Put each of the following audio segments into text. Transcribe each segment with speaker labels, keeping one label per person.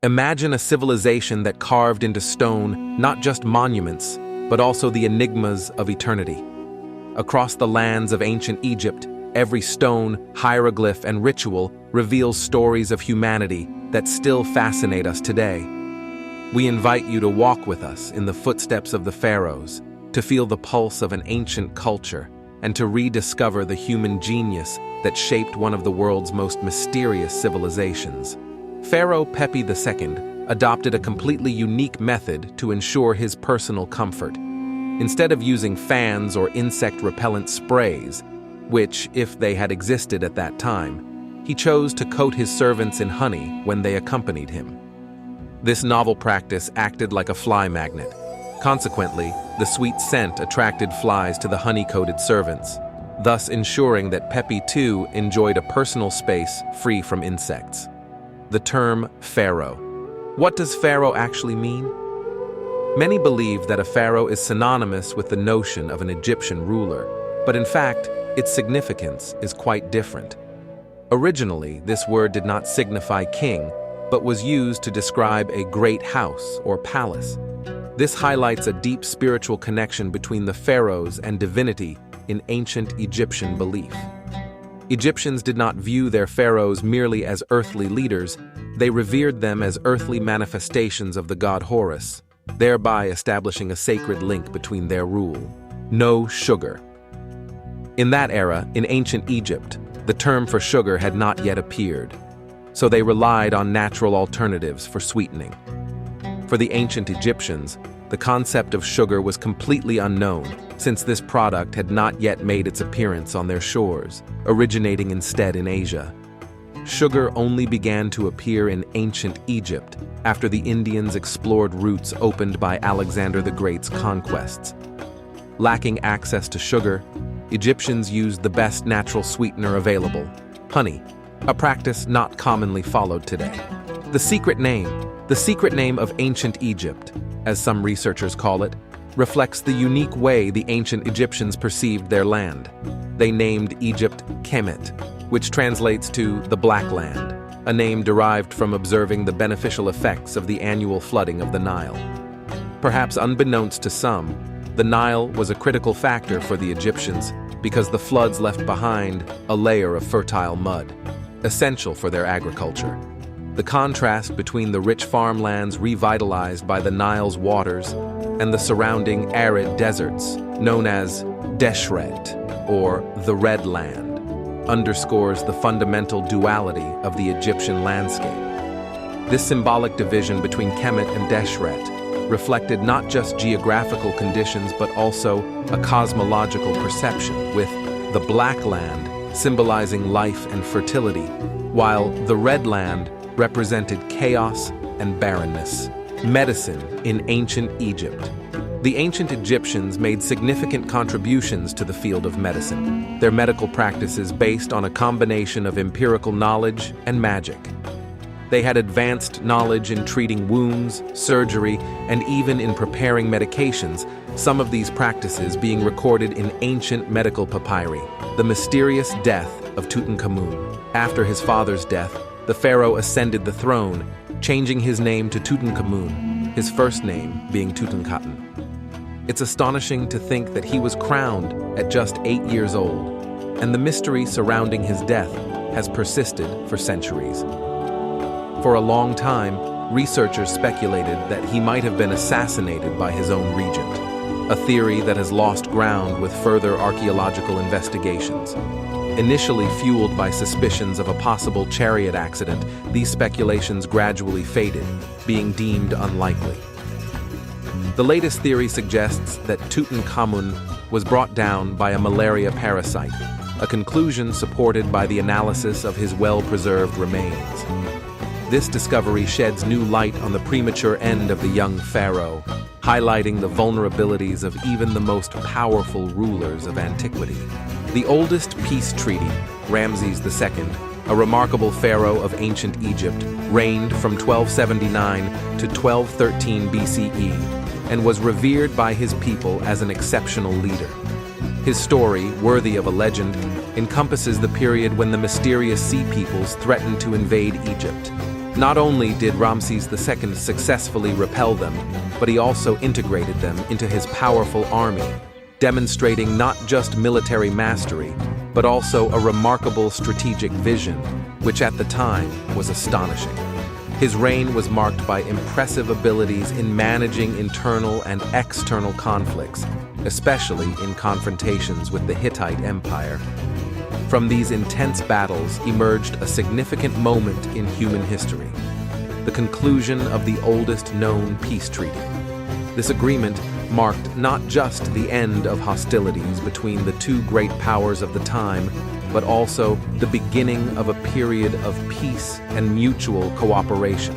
Speaker 1: Imagine a civilization that carved into stone not just monuments, but also the enigmas of eternity. Across the lands of ancient Egypt, every stone, hieroglyph, and ritual reveals stories of humanity that still fascinate us today. We invite you to walk with us in the footsteps of the pharaohs, to feel the pulse of an ancient culture, and to rediscover the human genius that shaped one of the world's most mysterious civilizations. Pharaoh Pepi II adopted a completely unique method to ensure his personal comfort. Instead of using fans or insect-repellent sprays, which, if they had existed at that time, he chose to coat his servants in honey when they accompanied him. This novel practice acted like a fly magnet. Consequently, the sweet scent attracted flies to the honey-coated servants, thus ensuring that Pepi II enjoyed a personal space free from insects. The term pharaoh. What does pharaoh actually mean? Many believe that a pharaoh is synonymous with the notion of an Egyptian ruler, but in fact, its significance is quite different. Originally, this word did not signify king, but was used to describe a great house or palace. This highlights a deep spiritual connection between the pharaohs and divinity in ancient Egyptian belief. Egyptians did not view their pharaohs merely as earthly leaders, they revered them as earthly manifestations of the god Horus, thereby establishing a sacred link between their rule. No sugar. In that era, in ancient Egypt, the term for sugar had not yet appeared, so they relied on natural alternatives for sweetening. For the ancient Egyptians, the concept of sugar was completely unknown, since this product had not yet made its appearance on their shores, originating instead in Asia. Sugar only began to appear in ancient Egypt after the Indians explored routes opened by Alexander the Great's conquests. Lacking access to sugar, Egyptians used the best natural sweetener available, honey, a practice not commonly followed today. The secret name of ancient Egypt, as some researchers call it, reflects the unique way the ancient Egyptians perceived their land. They named Egypt Kemet, which translates to the Black Land, a name derived from observing the beneficial effects of the annual flooding of the Nile. Perhaps unbeknownst to some, the Nile was a critical factor for the Egyptians because the floods left behind a layer of fertile mud, essential for their agriculture. The contrast between the rich farmlands revitalized by the Nile's waters and the surrounding arid deserts, known as Deshret, or the Red Land, underscores the fundamental duality of the Egyptian landscape. This symbolic division between Kemet and Deshret reflected not just geographical conditions but also a cosmological perception, with the Black Land symbolizing life and fertility, while the Red Land represented chaos and barrenness. Medicine in ancient Egypt. The ancient Egyptians made significant contributions to the field of medicine, their medical practices based on a combination of empirical knowledge and magic. They had advanced knowledge in treating wounds, surgery, and even in preparing medications, some of these practices being recorded in ancient medical papyri. The mysterious death of Tutankhamun. After his father's death, the pharaoh ascended the throne, changing his name to Tutankhamun, his first name being Tutankhamun. It's astonishing to think that he was crowned at just 8 years old, and the mystery surrounding his death has persisted for centuries. For a long time, researchers speculated that he might have been assassinated by his own regent, a theory that has lost ground with further archaeological investigations. Initially fueled by suspicions of a possible chariot accident, these speculations gradually faded, being deemed unlikely. The latest theory suggests that Tutankhamun was brought down by a malaria parasite, a conclusion supported by the analysis of his well-preserved remains. This discovery sheds new light on the premature end of the young pharaoh, highlighting the vulnerabilities of even the most powerful rulers of antiquity. The oldest peace treaty, Ramses II, a remarkable pharaoh of ancient Egypt, reigned from 1279 to 1213 BCE and was revered by his people as an exceptional leader. His story, worthy of a legend, encompasses the period when the mysterious sea peoples threatened to invade Egypt. Not only did Ramses II successfully repel them, but he also integrated them into his powerful army, demonstrating not just military mastery, but also a remarkable strategic vision, which at the time was astonishing. His reign was marked by impressive abilities in managing internal and external conflicts, especially in confrontations with the Hittite Empire. From these intense battles emerged a significant moment in human history: the conclusion of the oldest known peace treaty. This agreement marked not just the end of hostilities between the two great powers of the time, but also the beginning of a period of peace and mutual cooperation.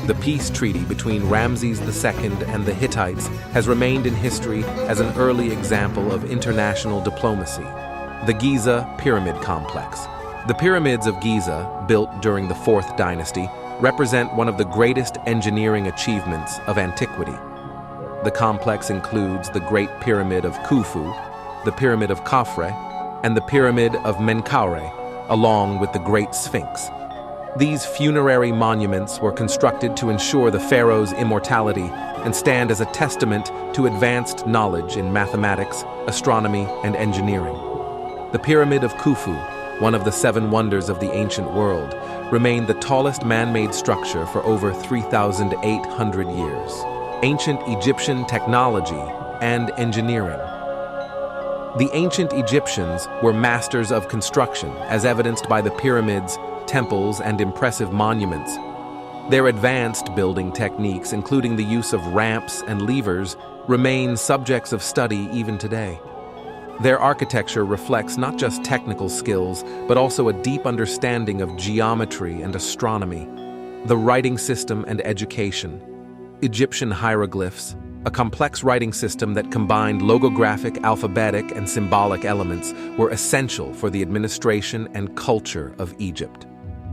Speaker 1: The peace treaty between Ramses II and the Hittites has remained in history as an early example of international diplomacy. The Giza Pyramid Complex. The pyramids of Giza, built during the 4th dynasty, represent one of the greatest engineering achievements of antiquity. The complex includes the Great Pyramid of Khufu, the Pyramid of Khafre, and the Pyramid of Menkaure, along with the Great Sphinx. These funerary monuments were constructed to ensure the pharaoh's immortality and stand as a testament to advanced knowledge in mathematics, astronomy, and engineering. The Pyramid of Khufu, one of the 7 wonders of the ancient world, remained the tallest man-made structure for over 3,800 years. Ancient Egyptian technology and engineering. The ancient Egyptians were masters of construction, as evidenced by the pyramids, temples, and impressive monuments. Their advanced building techniques, including the use of ramps and levers, remain subjects of study even today. Their architecture reflects not just technical skills, but also a deep understanding of geometry and astronomy. The writing system and education. Egyptian hieroglyphs, a complex writing system that combined logographic, alphabetic, and symbolic elements, were essential for the administration and culture of Egypt.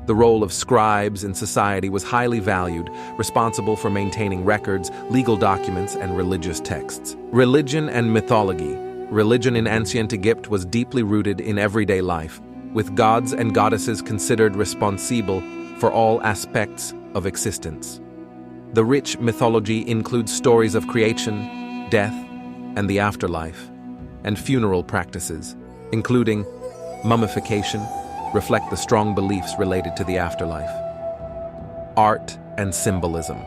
Speaker 1: The role of scribes in society was highly valued, responsible for maintaining records, legal documents, and religious texts. Religion and mythology. Religion in ancient Egypt was deeply rooted in everyday life, with gods and goddesses considered responsible for all aspects of existence. The rich mythology includes stories of creation, death, and the afterlife, and funeral practices, including mummification, reflect the strong beliefs related to the afterlife. Art and symbolism.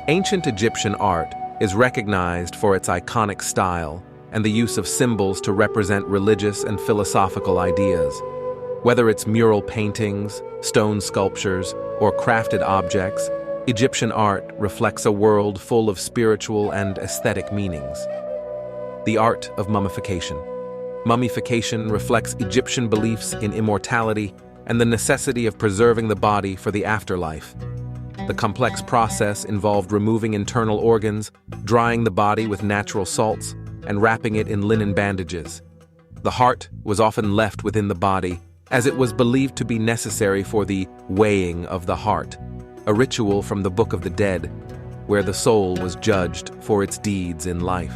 Speaker 1: Ancient Egyptian art is recognized for its iconic style and the use of symbols to represent religious and philosophical ideas. Whether it's mural paintings, stone sculptures, or crafted objects, Egyptian art reflects a world full of spiritual and aesthetic meanings. The art of mummification. Mummification reflects Egyptian beliefs in immortality and the necessity of preserving the body for the afterlife. The complex process involved removing internal organs, drying the body with natural salts, and wrapping it in linen bandages. The heart was often left within the body, as it was believed to be necessary for the weighing of the heart, a ritual from the Book of the Dead, where the soul was judged for its deeds in life.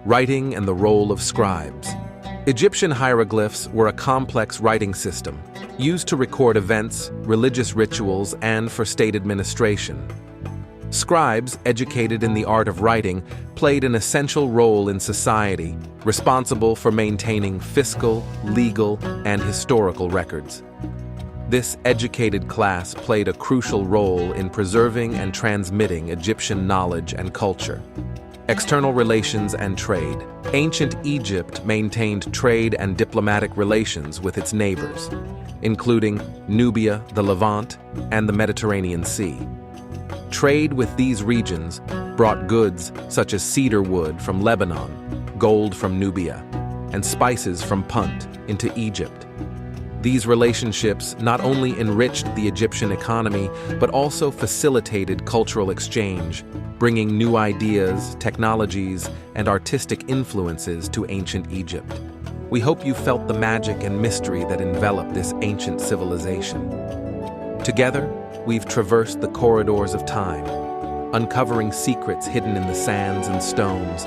Speaker 1: Writing and the role of scribes. Egyptian hieroglyphs were a complex writing system, used to record events, religious rituals, and for state administration. Scribes, educated in the art of writing, played an essential role in society, responsible for maintaining fiscal, legal, and historical records. This educated class played a crucial role in preserving and transmitting Egyptian knowledge and culture. External relations and trade. Ancient Egypt maintained trade and diplomatic relations with its neighbors, including Nubia, the Levant, and the Mediterranean Sea. Trade with these regions brought goods such as cedar wood from Lebanon, gold from Nubia, and spices from Punt into Egypt. These relationships not only enriched the Egyptian economy, but also facilitated cultural exchange, bringing new ideas, technologies, and artistic influences to ancient Egypt. We hope you felt the magic and mystery that enveloped this ancient civilization. Together, we've traversed the corridors of time, uncovering secrets hidden in the sands and stones,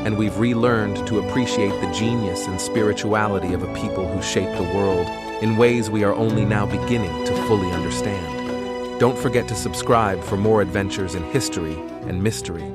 Speaker 1: and we've relearned to appreciate the genius and spirituality of a people who shaped the world in ways we are only now beginning to fully understand. Don't forget to subscribe for more adventures in history and mystery.